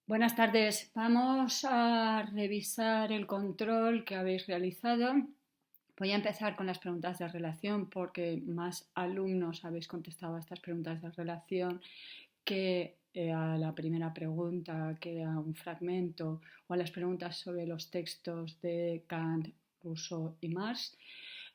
Buenas tardes. Vamos a revisar el control que habéis realizado. Voy a empezar con las preguntas de relación porque más alumnos habéis contestado a estas preguntas de relación que a la primera pregunta, que era un fragmento, o a las preguntas sobre los textos de Kant, Rousseau y Marx.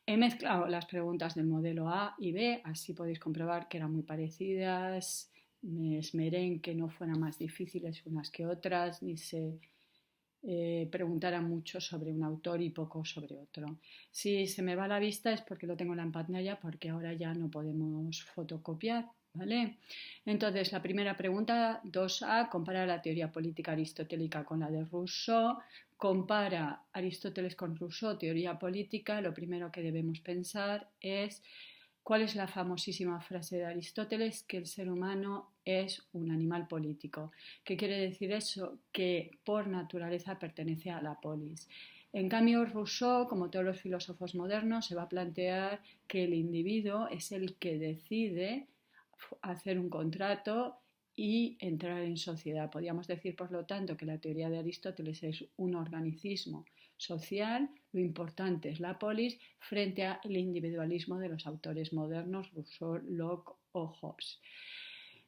He mezclado las preguntas del modelo A y B, así podéis comprobar que eran muy parecidas. Me esmeré en que no fueran más difíciles unas que otras, ni se preguntara mucho sobre un autor y poco sobre otro. Si se me va la vista es porque lo tengo en la pantalla, porque ahora ya no podemos fotocopiar, ¿vale? Entonces, la primera pregunta, 2A, compara la teoría política aristotélica con la de Rousseau. Compara Aristóteles con Rousseau, teoría política. Lo primero que debemos pensar es cuál es la famosísima frase de Aristóteles, que el ser humano es un animal político. ¿Qué quiere decir eso? Que por naturaleza pertenece a la polis. En cambio, Rousseau, como todos los filósofos modernos, se va a plantear que el individuo es el que decide hacer un contrato y entrar en sociedad. Podríamos decir, por lo tanto, que la teoría de Aristóteles es un organicismo social, lo importante es la polis frente al individualismo de los autores modernos, Rousseau, Locke o Hobbes.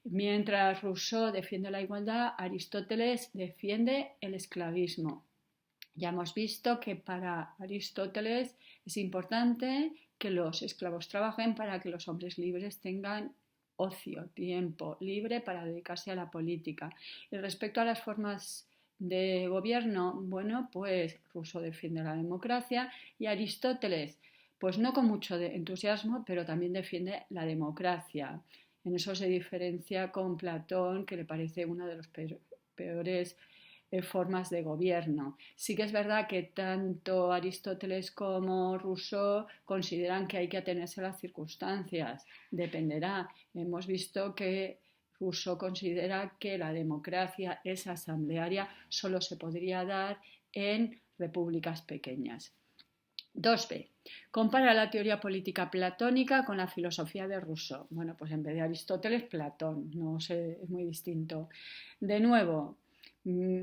Mientras Rousseau defiende la igualdad, Aristóteles defiende el esclavismo. Ya hemos visto que para Aristóteles es importante que los esclavos trabajen para que los hombres libres tengan ocio, tiempo libre para dedicarse a la política. Y respecto a las formas de gobierno, bueno, pues Rousseau defiende la democracia y Aristóteles, pues no con mucho entusiasmo, pero también defiende la democracia. En eso se diferencia con Platón, que le parece uno de los peores formas de gobierno. Sí que es verdad que tanto Aristóteles como Rousseau consideran que hay que atenerse a las circunstancias. Dependerá. Hemos visto que Rousseau considera que la democracia es asamblearia, solo se podría dar en repúblicas pequeñas. 2b. Compara la teoría política platónica con la filosofía de Rousseau. Bueno, pues en vez de Aristóteles, Platón. No sé, es muy distinto. De nuevo,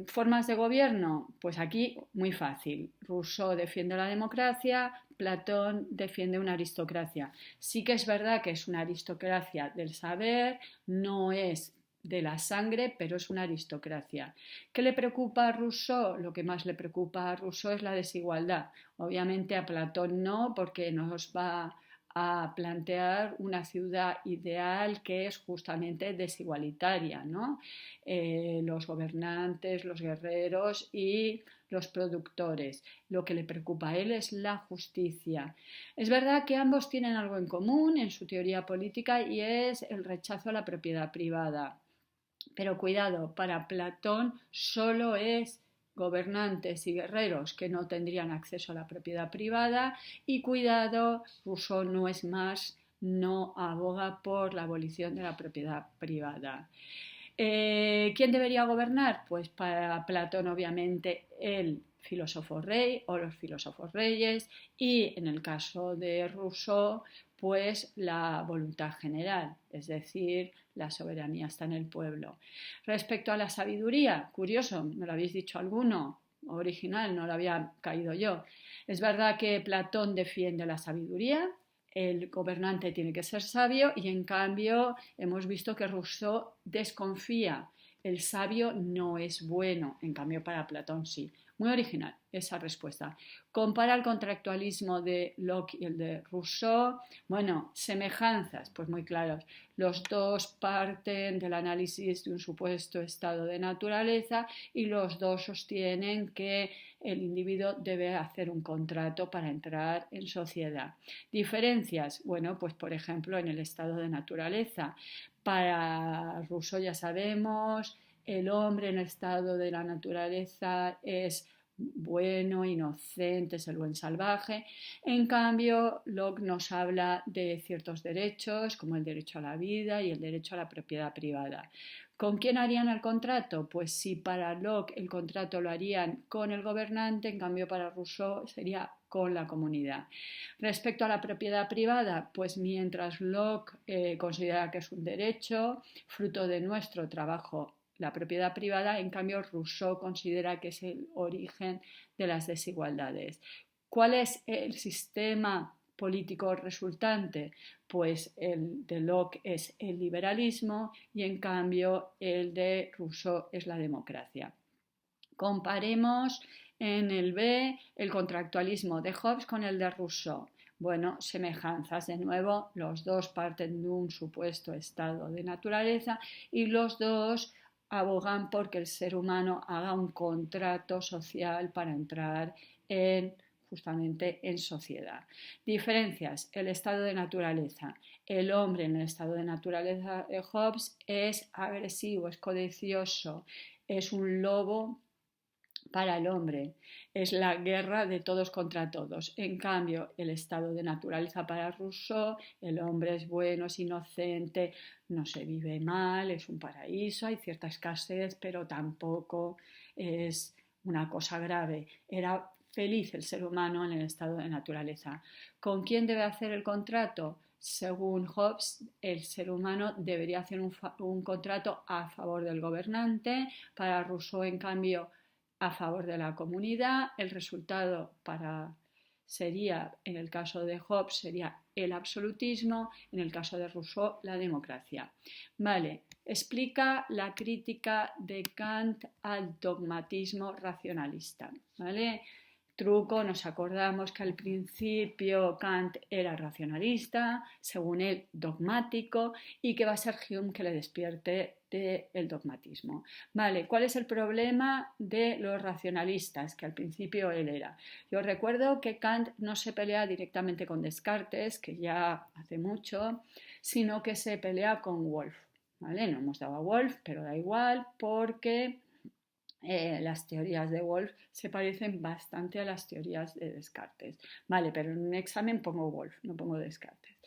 formas de gobierno, pues aquí muy fácil. Rousseau defiende la democracia, Platón defiende una aristocracia. Sí que es verdad que es una aristocracia del saber, no es de la sangre, pero es una aristocracia. ¿Qué le preocupa a Rousseau? Lo que más le preocupa a Rousseau es la desigualdad. Obviamente a Platón no, porque nos va a plantear una ciudad ideal que es justamente desigualitaria, ¿no? Los gobernantes, los guerreros y los productores. Lo que le preocupa a él es la justicia. Es verdad que ambos tienen algo en común en su teoría política y es el rechazo a la propiedad privada. Pero cuidado, para Platón solo es gobernantes y guerreros que no tendrían acceso a la propiedad privada y cuidado, Rousseau no es más, no aboga por la abolición de la propiedad privada. ¿Quién debería gobernar? Pues para Platón obviamente el filósofo rey o los filósofos reyes y en el caso de Rousseau pues la voluntad general, es decir, la soberanía está en el pueblo. Respecto a la sabiduría, curioso, me lo habéis dicho alguno, original, no lo había caído yo. Es verdad que Platón defiende la sabiduría, el gobernante tiene que ser sabio y en cambio hemos visto que Rousseau desconfía. El sabio no es bueno, en cambio para Platón sí. Muy original esa respuesta. Compara el contractualismo de Locke y el de Rousseau. Bueno, semejanzas, pues muy claros. Los dos parten del análisis de un supuesto estado de naturaleza y los dos sostienen que el individuo debe hacer un contrato para entrar en sociedad. Diferencias, bueno, pues por ejemplo en el estado de naturaleza. Para Rousseau ya sabemos, el hombre en el estado de la naturaleza es bueno, inocente, es el buen salvaje. En cambio, Locke nos habla de ciertos derechos, como el derecho a la vida y el derecho a la propiedad privada. ¿Con quién harían el contrato? Pues si para Locke el contrato lo harían con el gobernante, en cambio para Rousseau sería con la comunidad. Respecto a la propiedad privada, pues mientras Locke considera que es un derecho, fruto de nuestro trabajo la propiedad privada, en cambio Rousseau considera que es el origen de las desigualdades. ¿Cuál es el sistema político resultante? Pues el de Locke es el liberalismo y en cambio el de Rousseau es la democracia. Comparemos en el B el contractualismo de Hobbes con el de Rousseau. Bueno, semejanzas. De nuevo, los dos parten de un supuesto estado de naturaleza y los dos abogan porque el ser humano haga un contrato social para entrar justamente en sociedad. Diferencias. El estado de naturaleza. El hombre en el estado de naturaleza de Hobbes es agresivo, es codicioso, es un lobo para el hombre, es la guerra de todos contra todos. En cambio, el estado de naturaleza para Rousseau, el hombre es bueno, es inocente, no se vive mal, es un paraíso, hay cierta escasez, pero tampoco es una cosa grave. Era feliz el ser humano en el estado de naturaleza. ¿Con quién debe hacer el contrato? Según Hobbes, el ser humano debería hacer un contrato a favor del gobernante. Para Rousseau, en cambio, a favor de la comunidad. El resultado sería, en el caso de Hobbes, sería el absolutismo, en el caso de Rousseau, la democracia. Vale, explica la crítica de Kant al dogmatismo racionalista. ¿Vale? Truco, nos acordamos que al principio Kant era racionalista, según él dogmático, y que va a ser Hume que le despierte del dogmatismo. Vale, ¿cuál es el problema de los racionalistas? Que al principio él era. Yo recuerdo que Kant no se pelea directamente con Descartes, que ya hace mucho, sino que se pelea con Wolff. ¿Vale? No hemos dado a Wolff, pero da igual porque las teorías de Wolff se parecen bastante a las teorías de Descartes. Vale, pero en un examen pongo Wolff, no pongo Descartes.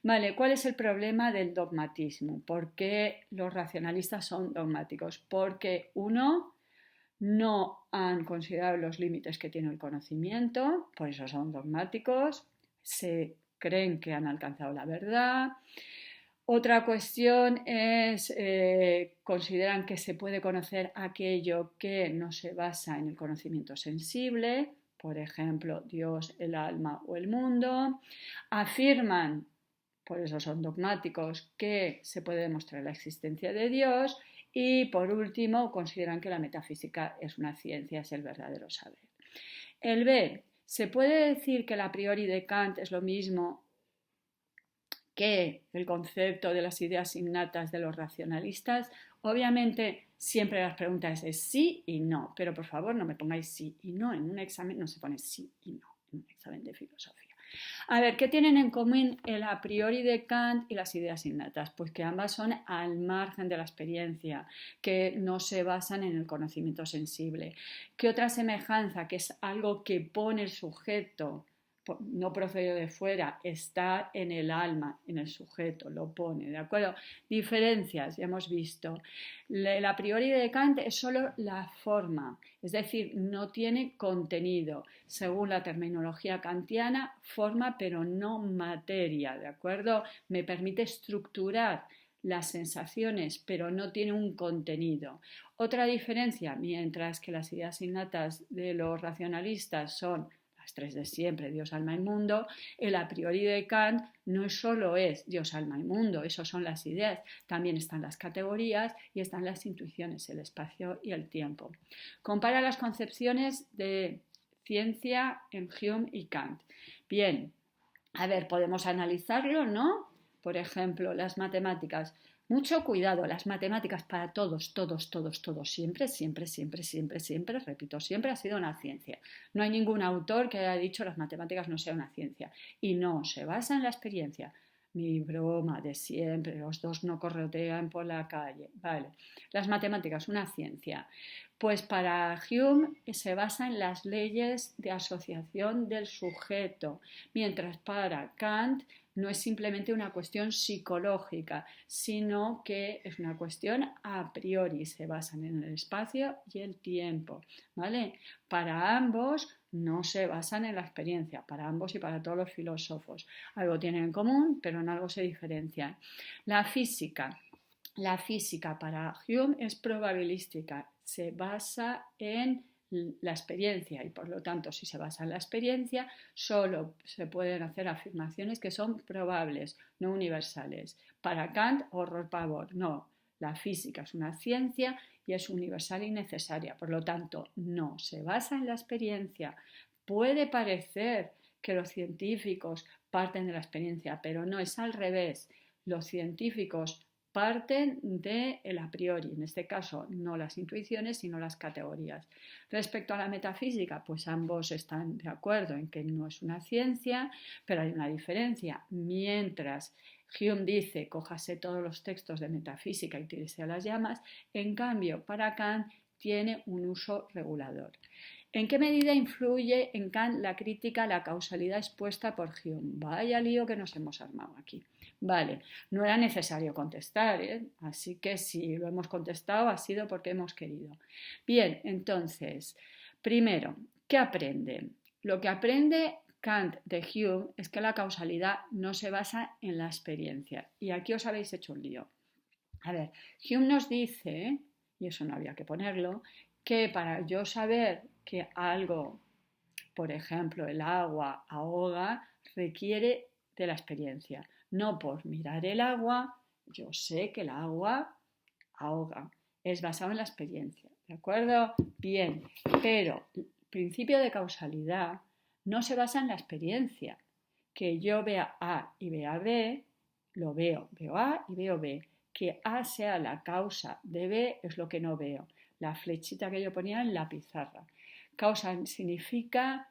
Vale, ¿cuál es el problema del dogmatismo? ¿Por qué los racionalistas son dogmáticos? Porque uno, no han considerado los límites que tiene el conocimiento, por eso son dogmáticos, se creen que han alcanzado la verdad. Otra cuestión es, consideran que se puede conocer aquello que no se basa en el conocimiento sensible, por ejemplo, Dios, el alma o el mundo. Afirman, por eso son dogmáticos, que se puede demostrar la existencia de Dios. Y por último, consideran que la metafísica es una ciencia, es el verdadero saber. El B, ¿se puede decir que el a priori de Kant es lo mismo que el concepto de las ideas innatas de los racionalistas? Obviamente siempre las preguntas es sí y no, pero por favor no me pongáis sí y no, en un examen no se pone sí y no, en un examen de filosofía. A ver, ¿qué tienen en común el a priori de Kant y las ideas innatas? Pues que ambas son al margen de la experiencia, que no se basan en el conocimiento sensible. ¿Qué otra semejanza? Que es algo que pone el sujeto, no procedido de fuera, está en el alma, en el sujeto, lo pone, ¿de acuerdo? Diferencias, ya hemos visto. El a priori de Kant es solo la forma, es decir, no tiene contenido. Según la terminología kantiana, forma pero no materia, ¿de acuerdo? Me permite estructurar las sensaciones, pero no tiene un contenido. Otra diferencia, mientras que las ideas innatas de los racionalistas son las tres de siempre, Dios, alma y mundo, el a priori de Kant no solo es Dios, alma y mundo, eso son las ideas, también están las categorías y están las intuiciones, el espacio y el tiempo. Compara las concepciones de ciencia en Hume y Kant. Bien, a ver, podemos analizarlo, ¿no? Por ejemplo, las matemáticas. Mucho cuidado, las matemáticas para todos, siempre, repito, siempre ha sido una ciencia. No hay ningún autor que haya dicho las matemáticas no sean una ciencia. Y no, se basa en la experiencia. Mi broma de siempre, los dos no corretean por la calle. Vale, las matemáticas, una ciencia. Pues para Hume se basa en las leyes de asociación del sujeto, mientras para Kant no es simplemente una cuestión psicológica, sino que es una cuestión a priori, se basan en el espacio y el tiempo, ¿vale? Para ambos no se basan en la experiencia, para ambos y para todos los filósofos. Algo tienen en común, pero en algo se diferencian. La física. La física para Hume es probabilística, se basa en la experiencia y por lo tanto si se basa en la experiencia solo se pueden hacer afirmaciones que son probables, no universales. Para Kant, horror pavor, no, la física es una ciencia y es universal y necesaria, por lo tanto no, se basa en la experiencia. Puede parecer que los científicos parten de la experiencia, pero no, es al revés. Los científicos parten del a priori, en este caso no las intuiciones, sino las categorías. Respecto a la metafísica, pues ambos están de acuerdo en que no es una ciencia, pero hay una diferencia. Mientras Hume dice, cójase todos los textos de metafísica y tírese a las llamas, en cambio, para Kant tiene un uso regulador. ¿En qué medida influye en Kant la crítica a la causalidad expuesta por Hume? Vaya lío que nos hemos armado aquí. Vale, no era necesario contestar, ¿eh? Así que si lo hemos contestado ha sido porque hemos querido. Bien, entonces, primero, ¿qué aprende? Lo que aprende Kant de Hume es que la causalidad no se basa en la experiencia. Y aquí os habéis hecho un lío. A ver, Hume nos dice, y eso no había que ponerlo, que para yo saber que algo, por ejemplo, el agua ahoga, requiere de la experiencia. No por mirar el agua, yo sé que el agua ahoga. Es basado en la experiencia. ¿De acuerdo? Bien, pero el principio de causalidad no se basa en la experiencia. Que yo vea A y vea B, lo veo, veo A y veo B. Que A sea la causa de B es lo que no veo. La flechita que yo ponía en la pizarra. Causa significa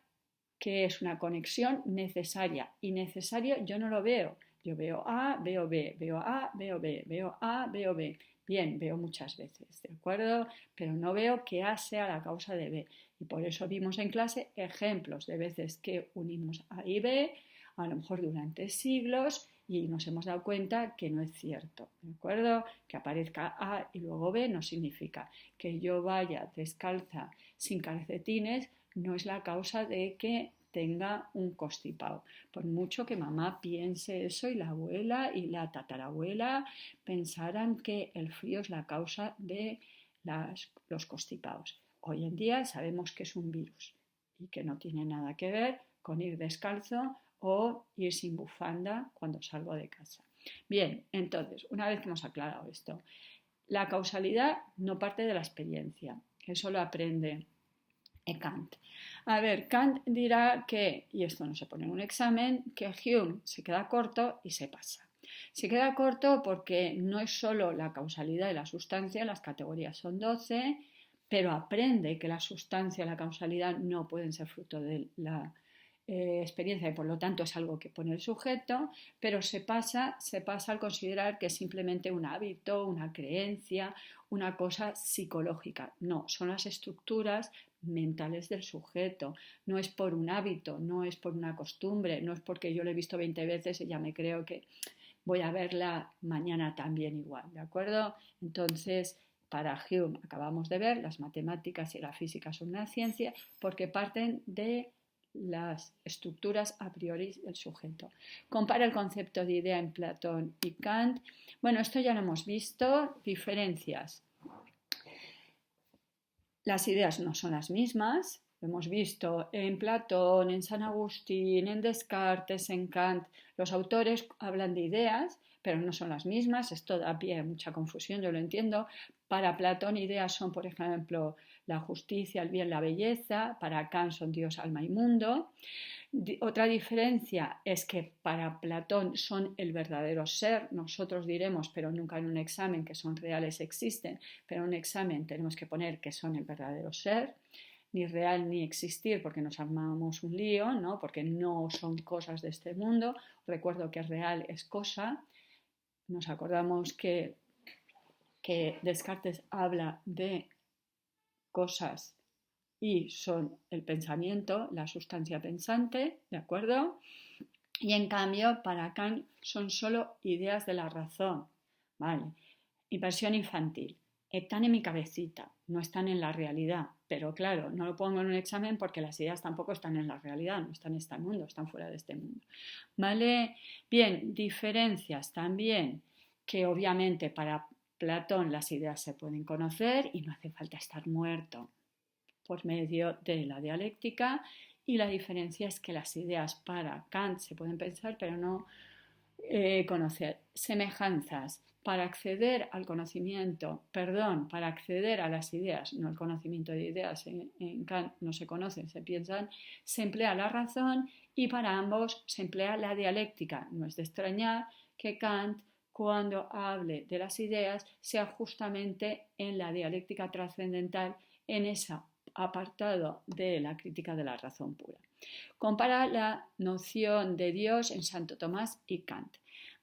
que es una conexión necesaria y necesario yo no lo veo. Yo veo A, veo B, veo A, veo B, veo A, veo B. Bien, veo muchas veces, ¿de acuerdo? Pero no veo que A sea la causa de B. Y por eso vimos en clase ejemplos de veces que unimos A y B, a lo mejor durante siglos, y nos hemos dado cuenta que no es cierto, ¿de acuerdo? Que aparezca A y luego B no significa que yo vaya descalza sin calcetines, no es la causa de que tenga un constipado. Por mucho que mamá piense eso y la abuela y la tatarabuela pensaran que el frío es la causa de los constipados. Hoy en día sabemos que es un virus y que no tiene nada que ver con ir descalzo o ir sin bufanda cuando salgo de casa. Bien, entonces, una vez que hemos aclarado esto, la causalidad no parte de la experiencia, eso lo aprende Kant. A ver, Kant dirá que, y esto no se pone en un examen, que Hume se queda corto y se pasa. Se queda corto porque no es solo la causalidad de la sustancia, las categorías son 12, pero aprende que la sustancia y la causalidad no pueden ser fruto de la experiencia y por lo tanto es algo que pone el sujeto, pero se pasa al considerar que es simplemente un hábito, una creencia, una cosa psicológica. No, son las estructuras mentales del sujeto. No es por un hábito, no es por una costumbre, no es porque yo lo he visto 20 veces y ya me creo que voy a verla mañana también igual, ¿de acuerdo? Entonces, para Hume acabamos de ver, las matemáticas y la física son una ciencia porque parten de las estructuras a priori del sujeto. Compara el concepto de idea en Platón y Kant. Bueno, esto ya lo hemos visto. Diferencias. Las ideas no son las mismas. Lo hemos visto en Platón, en San Agustín, en Descartes, en Kant. Los autores hablan de ideas, pero no son las mismas. Esto da pie a mucha confusión, yo lo entiendo. Para Platón, ideas son, por ejemplo, la justicia, el bien, la belleza. Para Kant son Dios, alma y mundo. Otra diferencia es que para Platón son el verdadero ser. Nosotros diremos, pero nunca en un examen, que son reales existen, pero en un examen tenemos que poner que son el verdadero ser. Ni real ni existir, porque nos armamos un lío, ¿no? Porque no son cosas de este mundo. Recuerdo que real es cosa. Nos acordamos que Descartes habla de cosas y son el pensamiento, la sustancia pensante, ¿de acuerdo? Y en cambio, para Kant son solo ideas de la razón, ¿vale? Inversión infantil. Están en mi cabecita, no están en la realidad. Pero claro, no lo pongo en un examen porque las ideas tampoco están en la realidad, no están en este mundo, están fuera de este mundo. ¿Vale? Bien, diferencias también, que obviamente para Platón, las ideas se pueden conocer y no hace falta estar muerto por medio de la dialéctica, y la diferencia es que las ideas para Kant se pueden pensar pero no conocer. Semejanzas. Para acceder al conocimiento, para acceder a las ideas, no el conocimiento de ideas, en Kant no se conocen, se piensan, se emplea la razón, y para ambos se emplea la dialéctica. No es de extrañar que Kant, cuando hable de las ideas, sea justamente en la dialéctica trascendental, en ese apartado de la crítica de la razón pura. Compara la noción de Dios en Santo Tomás y Kant.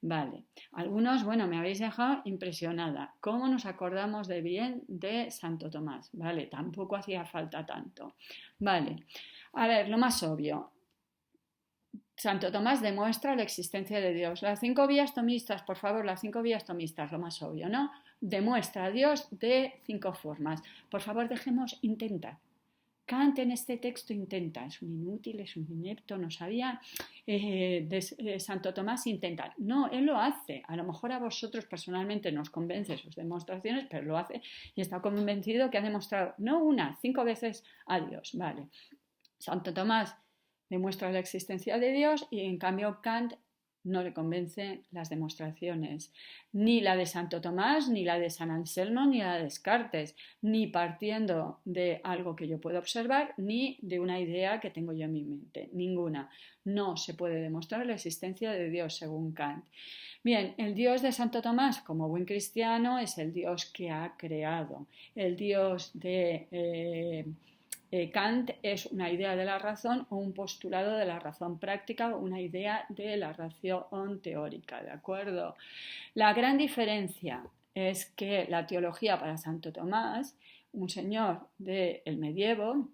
Vale, algunos, me habéis dejado impresionada. ¿Cómo nos acordamos de bien de Santo Tomás? Vale, tampoco hacía falta tanto. Vale, a ver, lo más obvio. Santo Tomás demuestra la existencia de Dios. Las 5 vías tomistas, por favor, las 5 vías tomistas, lo más obvio, ¿no? Demuestra a Dios de 5 formas. Por favor, dejemos intentar. Kant en este texto intenta, es un inútil, es un inepto, no sabía. Santo Tomás intenta. No, él lo hace. A lo mejor a vosotros personalmente no os convence sus demostraciones, pero lo hace y está convencido que ha demostrado, no 5 veces a Dios. Vale. Santo Tomás demuestra la existencia de Dios y en cambio Kant no le convencen las demostraciones, ni la de Santo Tomás, ni la de San Anselmo, ni la de Descartes, ni partiendo de algo que yo puedo observar, ni de una idea que tengo yo en mi mente, ninguna. No se puede demostrar la existencia de Dios según Kant. Bien, el Dios de Santo Tomás, como buen cristiano, es el Dios que ha creado. El Dios de Kant es una idea de la razón o un postulado de la razón práctica, una idea de la razón teórica, ¿de acuerdo? La gran diferencia es que la teología para Santo Tomás, un señor del medievo,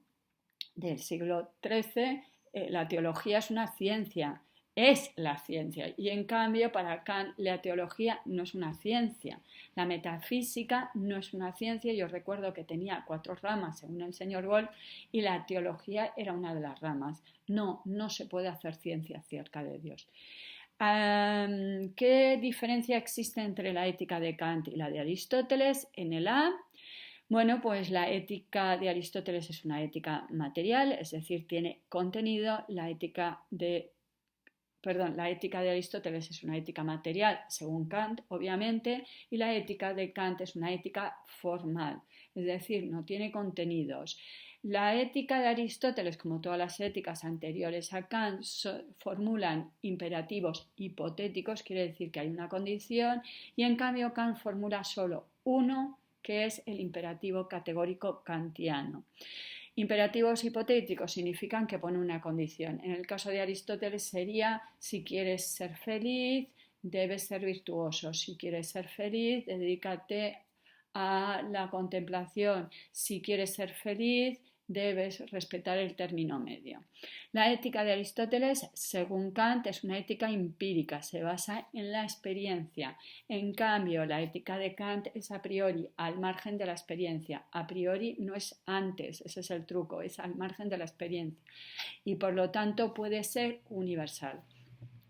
del siglo XIII, la teología es una ciencia, es la ciencia, y en cambio para Kant la teología no es una ciencia, la metafísica no es una ciencia. Yo recuerdo que tenía 4 ramas según el señor Wolff y la teología era una de las ramas. No se puede hacer ciencia acerca de Dios. ¿Qué diferencia existe entre la ética de Kant y la de Aristóteles? En el A, pues la ética de Aristóteles es una ética material, es decir, tiene contenido. La ética de Aristóteles es una ética material, según Kant, obviamente, y la ética de Kant es una ética formal, es decir, no tiene contenidos. La ética de Aristóteles, como todas las éticas anteriores a Kant, formulan imperativos hipotéticos, quiere decir que hay una condición, y en cambio Kant formula solo uno, que es el imperativo categórico kantiano. Imperativos hipotéticos significan que pone una condición. En el caso de Aristóteles sería: si quieres ser feliz, debes ser virtuoso. Si quieres ser feliz, dedícate a la contemplación. Si quieres ser feliz, debes respetar el término medio. La ética de Aristóteles, según Kant, es una ética empírica, se basa en la experiencia. En cambio, la ética de Kant es a priori, al margen de la experiencia. A priori no es antes, ese es el truco, es al margen de la experiencia y por lo tanto puede ser universal.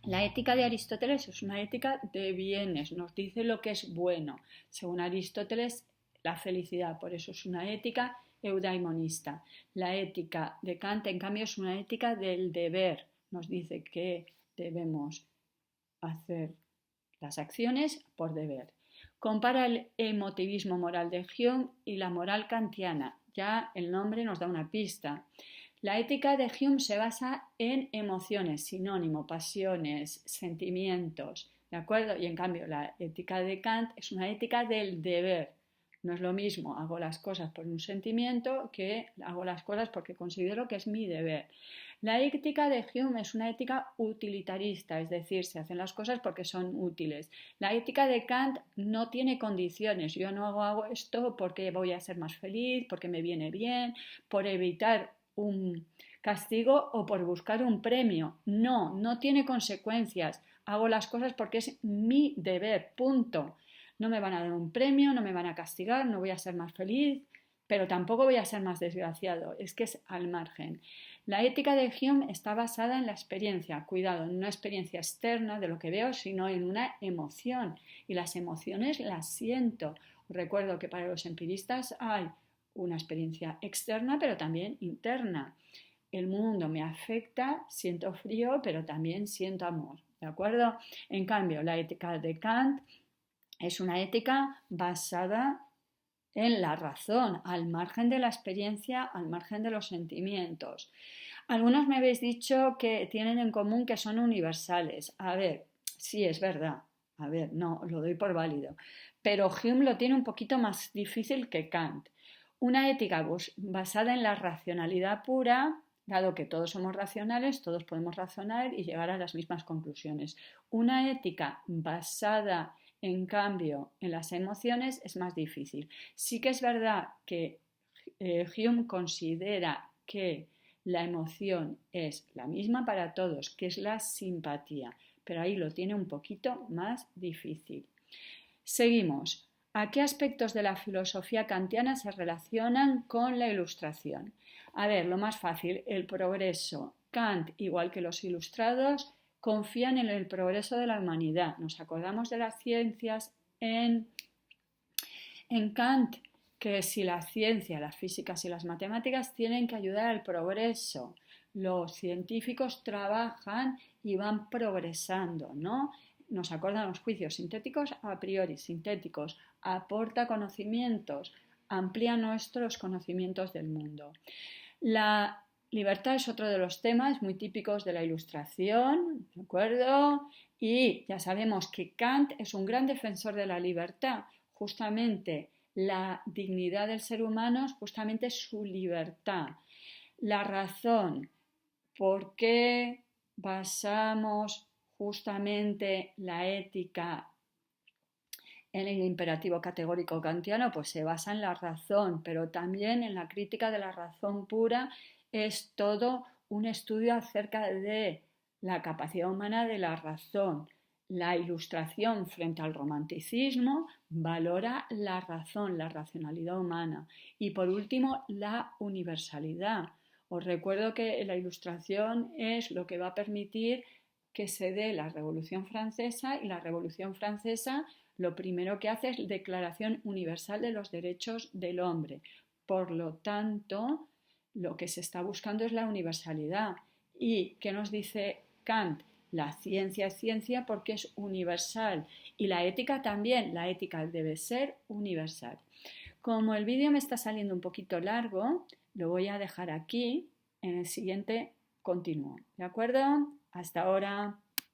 La ética de Aristóteles es una ética de bienes, nos dice lo que es bueno. Según Aristóteles, la felicidad, por eso es una ética eudaimonista. La ética de Kant, en cambio, es una ética del deber. Nos dice que debemos hacer las acciones por deber. Compara el emotivismo moral de Hume y la moral kantiana. Ya el nombre nos da una pista. La ética de Hume se basa en emociones, sinónimo, pasiones, sentimientos, ¿de acuerdo? Y en cambio la ética de Kant es una ética del deber. No es lo mismo hago las cosas por un sentimiento que hago las cosas porque considero que es mi deber. La ética de Hume es una ética utilitarista, es decir, se hacen las cosas porque son útiles. La ética de Kant no tiene condiciones. Yo no hago esto porque voy a ser más feliz, porque me viene bien, por evitar un castigo o por buscar un premio. No tiene consecuencias. Hago las cosas porque es mi deber, punto. No me van a dar un premio, no me van a castigar, no voy a ser más feliz, pero tampoco voy a ser más desgraciado, es que es al margen. La ética de Hume está basada en la experiencia, cuidado, en una experiencia externa de lo que veo, sino en una emoción. Y las emociones las siento. Recuerdo que para los empiristas hay una experiencia externa, pero también interna. El mundo me afecta, siento frío, pero también siento amor, ¿de acuerdo? En cambio, la ética de Kant es una ética basada en la razón, al margen de la experiencia, al margen de los sentimientos. Algunos me habéis dicho que tienen en común que son universales. A ver, sí, es verdad. A ver, no, lo doy por válido. Pero Hume lo tiene un poquito más difícil que Kant. Una ética basada en la racionalidad pura, dado que todos somos racionales, todos podemos razonar y llegar a las mismas conclusiones. Una ética basada, en cambio, en las emociones es más difícil. Sí que es verdad que Hume considera que la emoción es la misma para todos, que es la simpatía, pero ahí lo tiene un poquito más difícil. Seguimos. ¿A qué aspectos de la filosofía kantiana se relacionan con la Ilustración? A ver, lo más fácil, el progreso. Kant, igual que los ilustrados, confían en el progreso de la humanidad. Nos acordamos de las ciencias en Kant, que si la ciencia, las físicas y las matemáticas tienen que ayudar al progreso. Los científicos trabajan y van progresando, ¿no? Nos acordan los juicios sintéticos a priori, sintéticos, aporta conocimientos, amplía nuestros conocimientos del mundo. La libertad es otro de los temas muy típicos de la Ilustración, ¿de acuerdo? Y ya sabemos que Kant es un gran defensor de la libertad, justamente la dignidad del ser humano es justamente su libertad. La razón, ¿por qué basamos justamente la ética en el imperativo categórico kantiano? Pues se basa en la razón, pero también en la crítica de la razón pura es todo un estudio acerca de la capacidad humana de la razón. La Ilustración frente al romanticismo valora la razón, la racionalidad humana. Y por último, la universalidad. Os recuerdo que la Ilustración es lo que va a permitir que se dé la Revolución Francesa, y la Revolución Francesa lo primero que hace es Declaración Universal de los Derechos del Hombre. Por lo tanto, lo que se está buscando es la universalidad. ¿Y qué nos dice Kant? La ciencia es ciencia porque es universal, y la ética también, la ética debe ser universal. Como el vídeo me está saliendo un poquito largo, lo voy a dejar aquí, en el siguiente continúo. ¿De acuerdo? Hasta ahora.